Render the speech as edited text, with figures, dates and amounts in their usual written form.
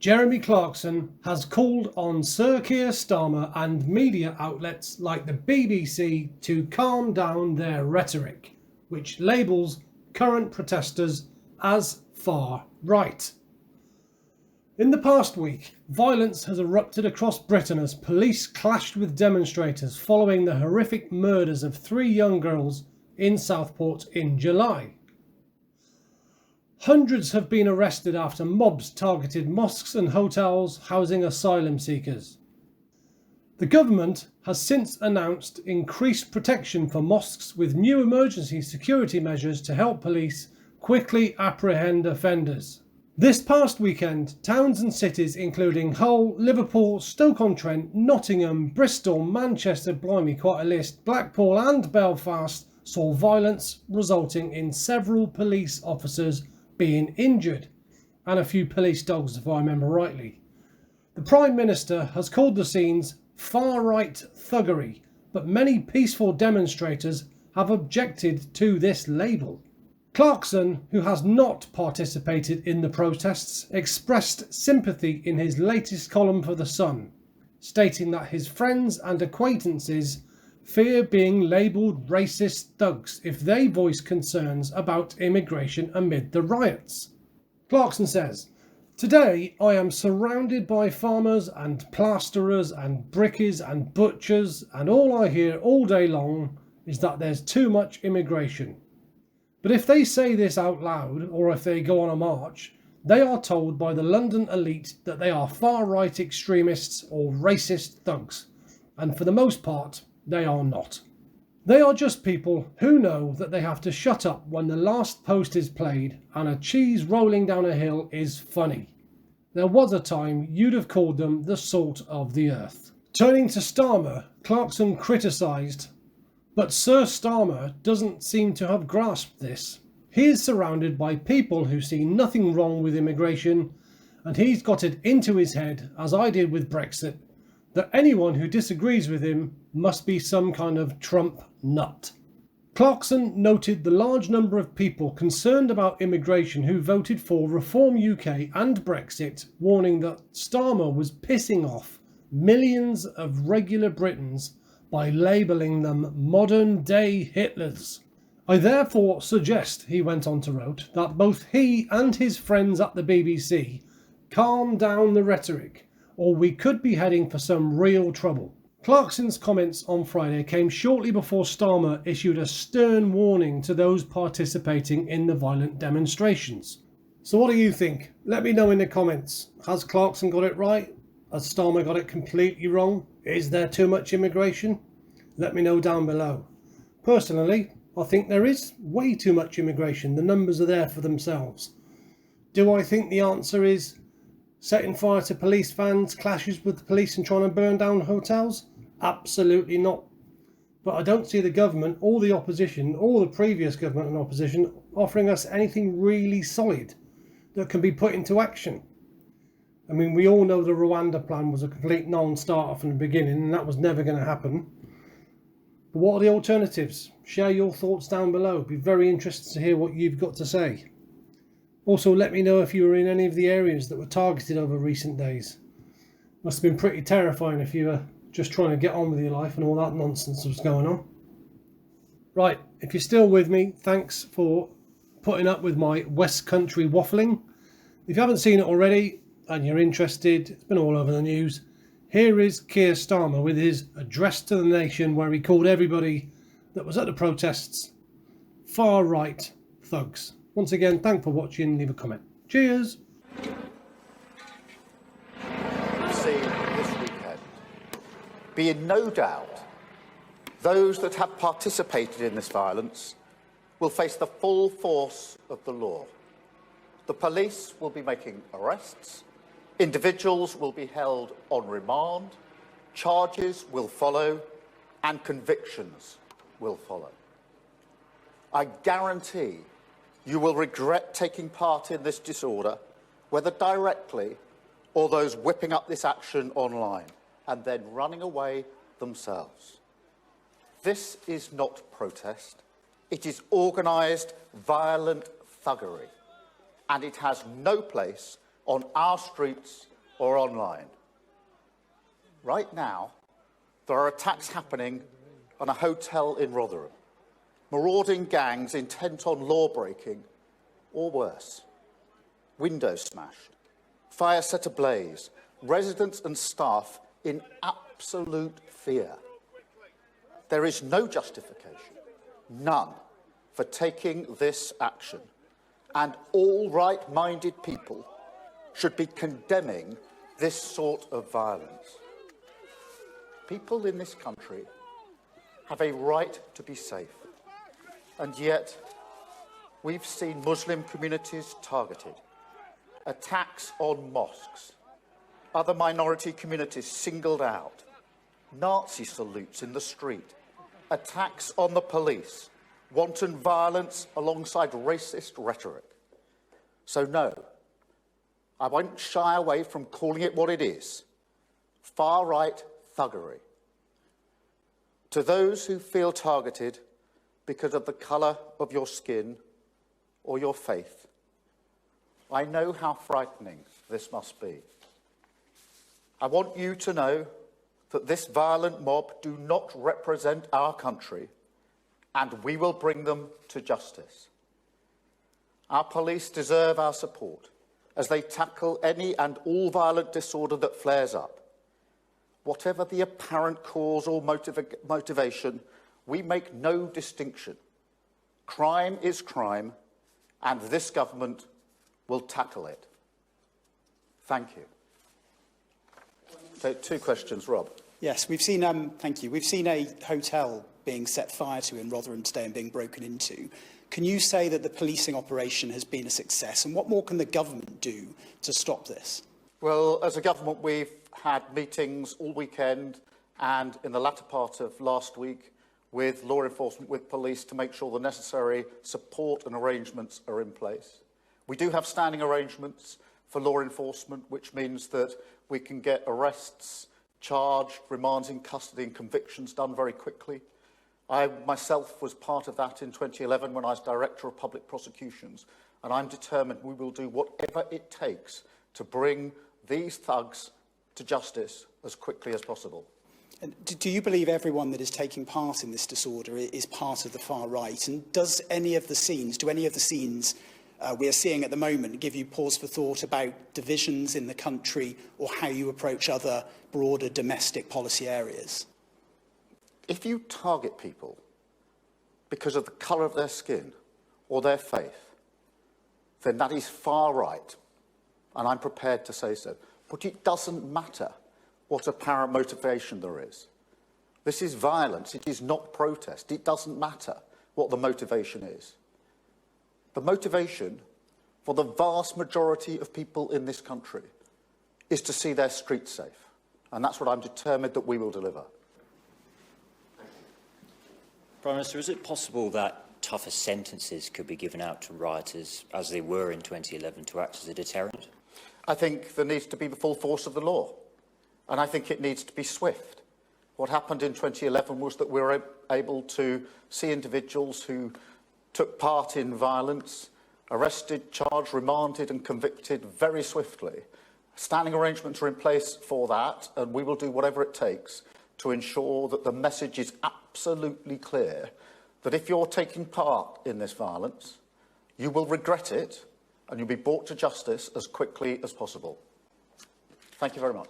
Jeremy Clarkson has called on Sir Keir Starmer and media outlets like the BBC to calm down their rhetoric, which labels current protesters as far right. In the past week, violence has erupted across Britain as police clashed with demonstrators following the horrific murders of 3 young girls in Southport in July. Hundreds have been arrested after mobs targeted mosques and hotels housing asylum seekers. The government has since announced increased protection for mosques with new emergency security measures to help police quickly apprehend offenders. This past weekend, towns and cities including Hull, Liverpool, Stoke-on-Trent, Nottingham, Bristol, Manchester, blimey, quite a list, Blackpool and Belfast saw violence resulting in several police officers being injured, and a few police dogs if I remember rightly. The Prime Minister has called the scenes far-right thuggery, but many peaceful demonstrators have objected to this label. Clarkson, who has not participated in the protests, expressed sympathy in his latest column for The Sun, stating that his friends and acquaintances fear being labelled racist thugs if they voice concerns about immigration amid the riots. Clarkson says, "Today I am surrounded by farmers and plasterers and brickies and butchers, and all I hear all day long is that there's too much immigration. But if they say this out loud, or if they go on a march, they are told by the London elite that they are far-right extremists or racist thugs, and for the most part, they are not. They are just people who know that they have to shut up when the last post is played and a cheese rolling down a hill is funny. There was a time you'd have called them the salt of the earth." Turning to Starmer, Clarkson criticised, but Sir Starmer doesn't seem to have grasped this. He is surrounded by people who see nothing wrong with immigration, and he's got it into his head, as I did with Brexit, that anyone who disagrees with him must be some kind of Trump nut. Clarkson noted the large number of people concerned about immigration who voted for Reform UK and Brexit, warning that Starmer was pissing off millions of regular Britons by labelling them modern-day Hitlers. "I therefore suggest," he went on to write, "that both he and his friends at the BBC calm down the rhetoric, or we could be heading for some real trouble." Clarkson's comments on Friday came shortly before Starmer issued a stern warning to those participating in the violent demonstrations. So what do you think? Let me know in the comments. Has Clarkson got it right? Has Starmer got it completely wrong? Is there too much immigration? Let me know down below. Personally, I think there is way too much immigration. The numbers are there for themselves. Do I think the answer is setting fire to police vans, clashes with the police and trying to burn down hotels? Absolutely not. But I don't see the government or the opposition or the previous government and opposition offering us anything really solid that can be put into action. I mean, we all know the Rwanda plan was a complete non-starter from the beginning, and that was never going to happen. But what are the alternatives? Share your thoughts down below. It'd be very interested to hear what you've got to say. Also, let me know if you were in any of the areas that were targeted over recent days. Must have been pretty terrifying if you were just trying to get on with your life and all that nonsense was going on. Right, if you're still with me, thanks for putting up with my West Country waffling. If you haven't seen it already and you're interested, it's been all over the news. Here is Keir Starmer with his address to the nation, where he called everybody that was at the protests far-right thugs. Once again, thanks for watching. Leave a comment. Cheers. See this weekend. Be in no doubt, those that have participated in this violence will face the full force of the law. The police will be making arrests. Individuals will be held on remand. Charges will follow, and convictions will follow. I guarantee you will regret taking part in this disorder, whether directly or those whipping up this action online and then running away themselves. This is not protest. It is organised, violent thuggery, and it has no place on our streets or online. Right now, there are attacks happening on a hotel in Rotherham. Marauding gangs intent on law-breaking, or worse. Windows smashed, fire set ablaze, residents and staff in absolute fear. There is no justification, none, for taking this action, and all right-minded people should be condemning this sort of violence. People in this country have a right to be safe, and yet we've seen Muslim communities targeted, attacks on mosques, other minority communities singled out, Nazi salutes in the street, attacks on the police, wanton violence alongside racist rhetoric. So no, I won't shy away from calling it what it is, far-right thuggery. To those who feel targeted because of the colour of your skin or your faith, I know how frightening this must be. I want you to know that this violent mob do not represent our country, and we will bring them to justice. Our police deserve our support as they tackle any and all violent disorder that flares up. Whatever the apparent cause or motivation, we make no distinction. Crime is crime, and this government will tackle it. Thank you. So, 2 questions, Rob. Yes, we've seen, thank you. We've seen a hotel being set fire to in Rotherham today and being broken into. Can you say that the policing operation has been a success? And what more can the government do to stop this? Well, as a government, we've had meetings all weekend and in the latter part of last week with law enforcement, with police, to make sure the necessary support and arrangements are in place. We do have standing arrangements for law enforcement, which means that we can get arrests, charged, remands in custody and convictions done very quickly. I myself was part of that in 2011 when I was Director of Public Prosecutions, and I'm determined we will do whatever it takes to bring these thugs to justice as quickly as possible. And do you believe everyone that is taking part in this disorder is part of the far right? And do any of the scenes we are seeing at the moment give you pause for thought about divisions in the country or how you approach other broader domestic policy areas? If you target people because of the colour of their skin or their faith, then that is far right, and I'm prepared to say so. But it doesn't matter what apparent motivation there is. This is violence. It is not protest. It doesn't matter what the motivation is. The motivation for the vast majority of people in this country is to see their streets safe. And that's what I'm determined that we will deliver. Prime Minister, is it possible that tougher sentences could be given out to rioters, as they were in 2011, to act as a deterrent? I think there needs to be the full force of the law. And I think it needs to be swift. What happened in 2011 was that we were able to see individuals who took part in violence, arrested, charged, remanded and convicted very swiftly. Standing arrangements are in place for that, and we will do whatever it takes to ensure that the message is absolutely clear that if you're taking part in this violence, you will regret it and you'll be brought to justice as quickly as possible. Thank you very much.